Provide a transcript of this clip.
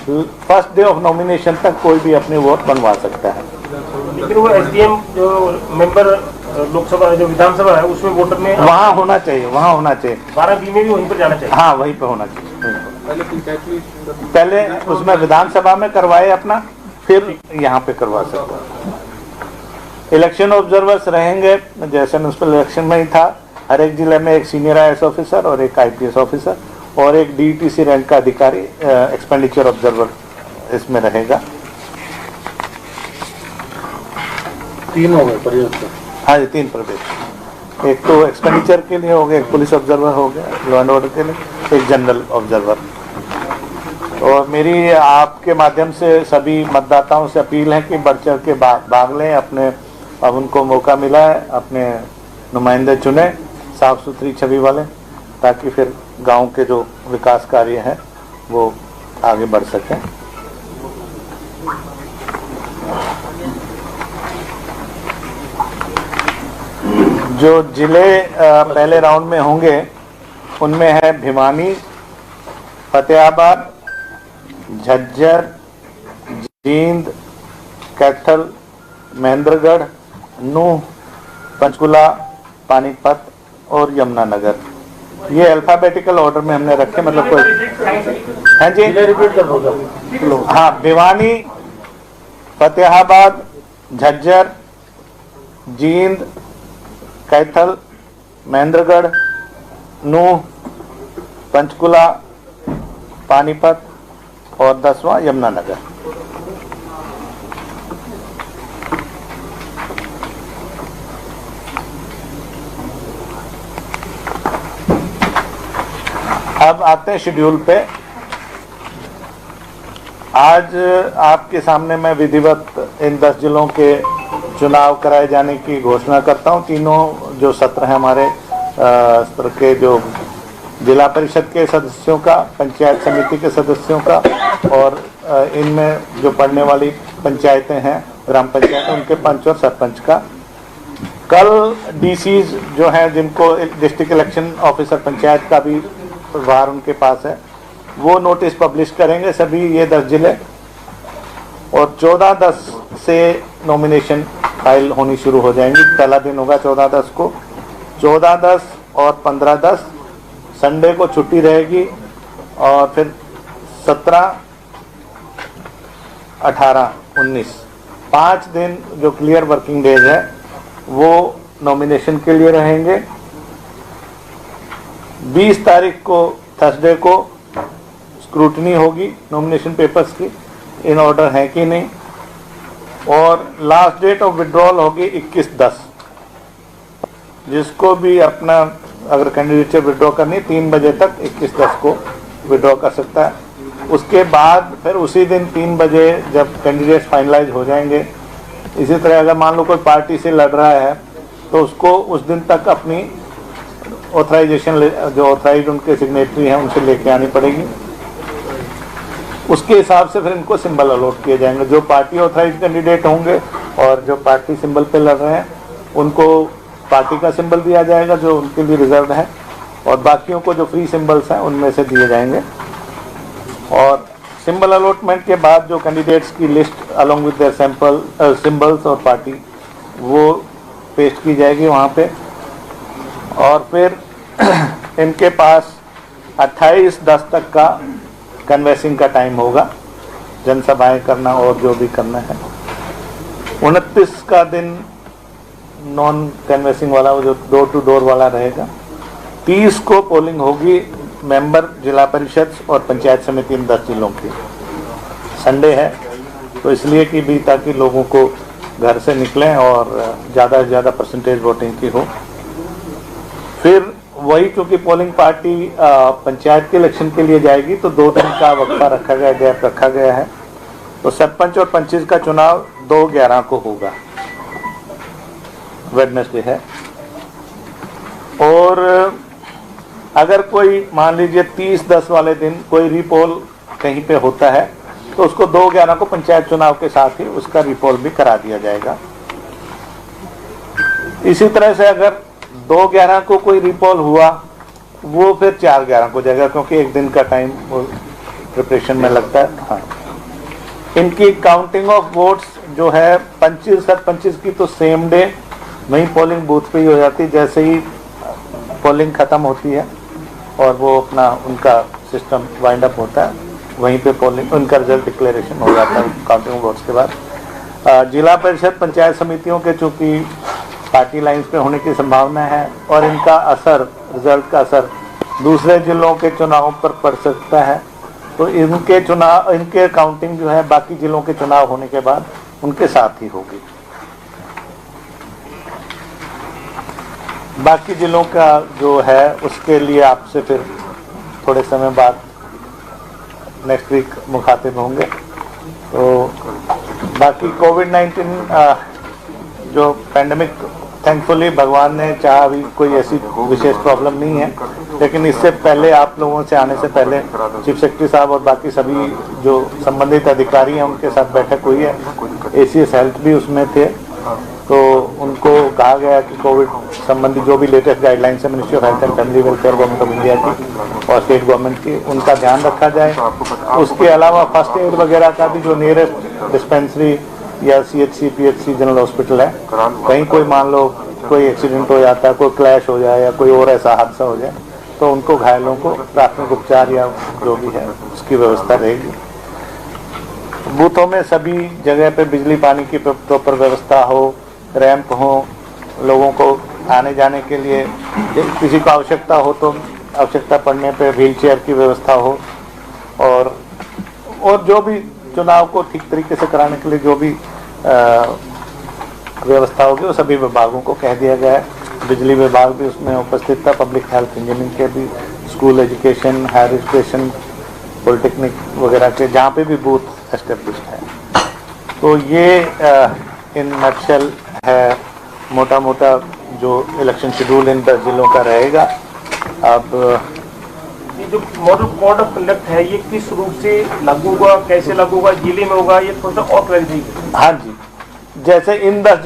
First day of nomination तक कोई भी अपने वोट बनवा सकता है। लेकिन वो एसडीएम जो मेंबर लोकसभा जो विधानसभा है उसमें वोटर में वहाँ होना चाहिए, वहाँ होना चाहिए। 12B में भी वहीं पर जाना चाहिए। हाँ, वहीं पर होना चाहिए। पहले उसमें विधानसभा में करवाए अपना, फिर यहाँ पे करवा सकते हैं। इलेक्शन ऑब्जर्वर्स रहेंगे जैसे म्यूनसिपल इलेक्शन में ही था। हर एक जिले में एक सीनियर IAS ऑफिसर और एक IPS ऑफिसर और एक DETC रैंक का अधिकारी एक्सपेंडिचर ऑब्जर्वर इसमें रहेगा। 3 हो गए प्रदेश। हाँ जी, 3 प्रदेश। एक तो एक्सपेंडिचर के लिए हो गया, एक पुलिस ऑब्जर्वर हो गया लॉ एंड ऑर्डर के लिए, एक जनरल ऑब्जर्वर। और मेरी आपके माध्यम से सभी मतदाताओं से अपील है कि बढ़ चढ़ के भाग लें अपने। अब उनको मौका मिला है, अपने नुमाइंदे चुने साफ सुथरी छवि वाले, ताकि फिर गांव के जो विकास कार्य हैं वो आगे बढ़ सकें। जो जिले पहले राउंड में होंगे उनमें है भिवानी, फतेहाबाद, झज्जर, जींद, कैथल, महेंद्रगढ़, नूह, पंचकुला, पानीपत और यमुनानगर। ये अल्फाबेटिकल ऑर्डर में हमने रखे, मतलब कोई है जी रिपीट कर दो। हाँ, भिवानी, फतेहाबाद, झज्जर, जींद, कैथल, महेंद्रगढ़, नूह, पंचकुला, पानीपत और 10वां यमुनानगर। अब आते हैं शेड्यूल पे। आज आपके सामने मैं विधिवत इन 10 जिलों के चुनाव कराए जाने की घोषणा करता हूं। तीनों जो सत्र हैं हमारे सत्र के, जो जिला परिषद के सदस्यों का, पंचायत समिति के सदस्यों का और इनमें जो पढ़ने वाली पंचायतें हैं, ग्राम पंचायत, उनके पंच और सरपंच का। कल DCs जो हैं, जिनको डिस्ट्रिक्ट इलेक्शन ऑफिसर पंचायत का भी प्रभार उनके पास है, वो नोटिस पब्लिश करेंगे सभी ये 10 जिले। और 14-10 से नॉमिनेशन फाइल होनी शुरू हो जाएंगी। पहला दिन होगा 14-10 को। 14-10 और 15-10 संडे को छुट्टी रहेगी। और फिर 17, 18, 19 5 दिन जो क्लियर वर्किंग डेज है वो नॉमिनेशन के लिए रहेंगे। 20 तारीख को थर्सडे को स्क्रूटनी होगी नॉमिनेशन पेपर्स की, इन ऑर्डर है कि नहीं। और लास्ट डेट ऑफ विड्रॉल होगी 21/10। जिसको भी अपना अगर कैंडिडेचर विड्रॉ करनी 3 बजे तक 21/10 को विड्रॉ कर सकता है। उसके बाद फिर उसी दिन 3 बजे जब कैंडिडेट्स फाइनलाइज हो जाएंगे, इसी तरह अगर मान लो कोई पार्टी से लड़ रहा है तो उसको उस दिन तक अपनी ऑथराइजेशन, जो ऑथराइज उनके सिग्नेटरी हैं उनसे लेके आनी पड़ेगी। उसके हिसाब से फिर इनको सिंबल अलॉट किए जाएंगे। जो पार्टी ऑथराइज कैंडिडेट होंगे और जो पार्टी सिंबल पे लड़ रहे हैं उनको पार्टी का सिंबल दिया जाएगा जो उनके लिए रिजर्व है, और बाकियों को जो फ्री सिंबल्स हैं उनमें से दिए जाएंगे। और सिंबल अलॉटमेंट के बाद जो कैंडिडेट्स की list along with their sample symbols और पार्टी वो पेश की जाएगी वहाँ पे। और फिर इनके पास 28/10 तक का कन्वेंसिंग का टाइम होगा, जनसभाएं करना और जो भी करना है। 29 का दिन नॉन कन्वेंसिंग वाला, वो जो डोर टू डोर वाला रहेगा। 30 को पोलिंग होगी मेंबर जिला परिषद और पंचायत समिति इन 10 जिलों की। संडे है तो इसलिए कि भी ताकि लोगों को घर से निकलें और ज़्यादा से ज़्यादा परसेंटेज वोटिंग की हो। फिर वही क्योंकि पोलिंग पार्टी पंचायत के इलेक्शन के लिए जाएगी तो 2 दिन का वक्फा रखा गया, गैप रखा गया है। तो सरपंच और पंचिस का चुनाव 2/11 को होगा, वेडनेसडे है। और अगर कोई मान लीजिए 30/10 वाले दिन कोई रीपोल कहीं पे होता है तो उसको 2/11 को पंचायत चुनाव के साथ ही उसका रीपोल भी करा दिया जाएगा। इसी तरह से अगर 2/11 को कोई रीपोल हुआ वो फिर 4/11 को जाएगा, क्योंकि एक दिन का टाइम प्रिपरेशन में लगता है। हाँ, इनकी काउंटिंग ऑफ वोट्स जो है 25 की तो सेम डे वहीं पोलिंग बूथ पे ही हो जाती है, जैसे ही पोलिंग खत्म होती है और वो अपना उनका सिस्टम वाइंड अप होता है, वहीं पे पोलिंग उनका रिजल्ट डिक्लेरेशन हो जाता है काउंटिंग वोट्स के बाद। जिला परिषद पंचायत समितियों के चूंकि पार्टी लाइंस पे होने की संभावना है और इनका असर, रिजल्ट का असर दूसरे जिलों के चुनाव पर पड़ सकता है, तो इनके काउंटिंग जो है बाकी जिलों के चुनाव होने के बाद उनके साथ ही होगी। बाकी जिलों का जो है उसके लिए आपसे फिर थोड़े समय बाद नेक्स्ट वीक मुखातिब होंगे। तो बाकी कोविड-19 जो पैंडेमिक, थैंकफुली भगवान ने चाहा, अभी कोई ऐसी विशेष प्रॉब्लम नहीं है, लेकिन इससे पहले आप लोगों से आने से पहले चीफ सेक्रेटरी साहब और बाकी सभी जो संबंधित अधिकारी हैं उनके साथ बैठक हुई है। एसीएस हेल्थ भी उसमें थे, तो उनको कहा गया कि कोविड संबंधी जो भी लेटेस्ट गाइडलाइंस है ministry of health and family welfare government of India की और स्टेट गवर्नमेंट की, उनका ध्यान रखा जाए। उसके अलावा फर्स्ट एड वगैरह का भी जो नियरेस्ट डिस्पेंसरी या CHC PHC जनरल हॉस्पिटल है, कहीं कोई मान लो कोई एक्सीडेंट हो जाता है, कोई क्लैश हो जाए या कोई और ऐसा हादसा हो जाए, तो उनको घायलों को प्राथमिक उपचार या जो भी है उसकी व्यवस्था रहेगी। बूथों में सभी जगह पे बिजली पानी की प्रॉपर व्यवस्था हो, रैंप हो, लोगों को आने जाने के लिए किसी को आवश्यकता हो तो आवश्यकता पड़ने पे व्हील चेयर की व्यवस्था हो, और जो भी चुनाव को ठीक तरीके से कराने के लिए जो भी व्यवस्था होगी वो सभी विभागों को कह दिया गया है। बिजली विभाग भी उसमें उपस्थित था, पब्लिक हेल्थ इंजीनियरिंग के भी, school education, higher education, polytechnic वगैरह के जहाँ पे भी बूथ एस्टेब्लिश्ड है। तो ये इन नटशेल है मोटा मोटा जो इलेक्शन शेड्यूल इन 10 जिलों का रहेगा। अब ये जो मॉडल कोड ऑफ कंडक्ट है ये किस रूप से लागू होगा, कैसे लागू होगा, जिले में होगा, ये थोड़ा सा और क्लैरिफाई। हाँ जी, जैसे इन 10